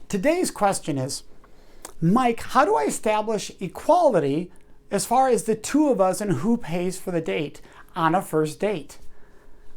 Today's question is, Mike, how do I establish equality as far as the two of us and who pays for the date on a first date?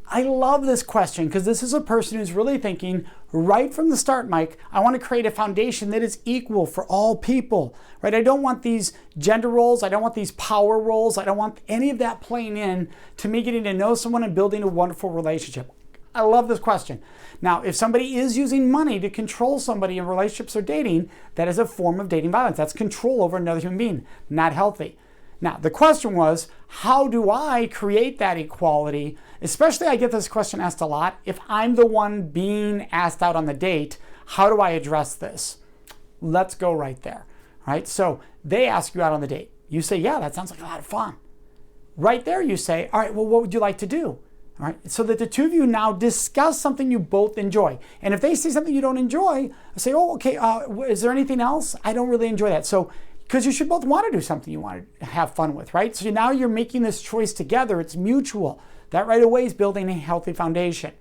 I love this question because this is a person who's really thinking right from the start, Mike, I want to create a foundation that is equal for all people, right? I don't want these gender roles. I don't want these power roles. I don't want any of that playing in to me getting to know someone and building a wonderful relationship. I love this question. Now, if somebody is using money to control somebody in relationships or dating, that is a form of dating violence. That's control over another human being, not healthy. Now, the question was, how do I create that equality? Especially, I get this question asked a lot. If I'm the one being asked out on the date, how do I address this? Let's go right there, right? So they ask you out on the date. You say, yeah, that sounds like a lot of fun. Right there, you say, all right, well, what would you like to do? All right, so that the two of you now discuss something you both enjoy. And if they say something you don't enjoy, say, oh, okay, is there anything else? I don't really enjoy that. So, because you should both want to do something you want to have fun with, right? So now you're making this choice together. It's mutual. That right away is building a healthy foundation.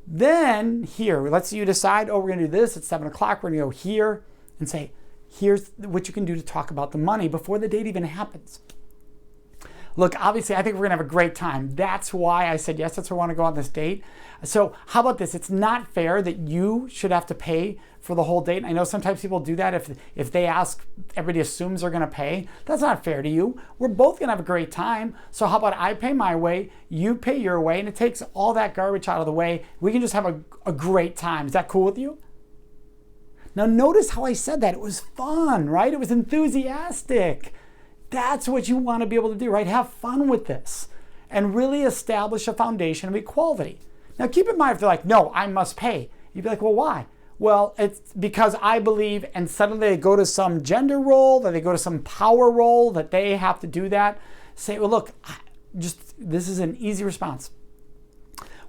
Then here, let's say you decide, oh, we're going to do this at 7 o'clock. We're going to go here and say, here's what you can do to talk about the money before the date even happens. Look, obviously, I think we're going to have a great time. That's why I said yes, that's why I want to go on this date. So how about this? It's not fair that you should have to pay for the whole date. I know sometimes people do that. If they ask, everybody assumes they're going to pay. That's not fair to you. We're both going to have a great time. So how about I pay my way, you pay your way, and it takes all that garbage out of the way. We can just have a great time. Is that cool with you? Now notice how I said that. It was fun, right? It was enthusiastic. That's what you want to be able to do, right? Have fun with this and really establish a foundation of equality. Now, keep in mind, if they're like, no, I must pay. You'd be like, well, why? Well, it's because I believe, and suddenly they go to some gender role, or they go to some power role that they have to do that. Say, well, look, this is an easy response.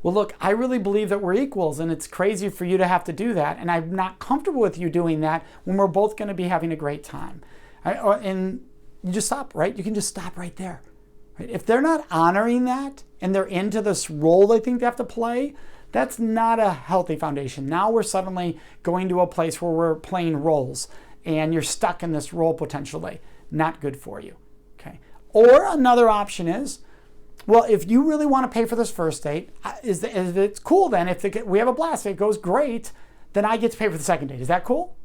Well, look, I really believe that we're equals, and it's crazy for you to have to do that, and I'm not comfortable with you doing that when we're both going to be having a great time. And you just stop, right? You can just stop right there. Right? If they're not honoring that and they're into this role they think they have to play, that's not a healthy foundation. Now we're suddenly going to a place where we're playing roles and you're stuck in this role potentially. Not good for you. Okay. Or another option is, well, if you really want to pay for this first date, it's cool then. If we have a blast, if it goes great, then I get to pay for the second date. Is that cool?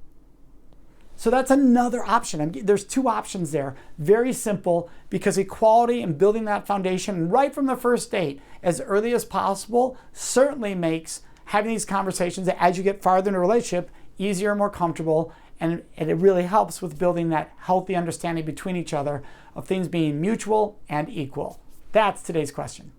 So that's another option. There's two options there. Very simple, because equality and building that foundation right from the first date as early as possible certainly makes having these conversations as you get farther in a relationship easier and more comfortable. And it really helps with building that healthy understanding between each other of things being mutual and equal. That's today's question.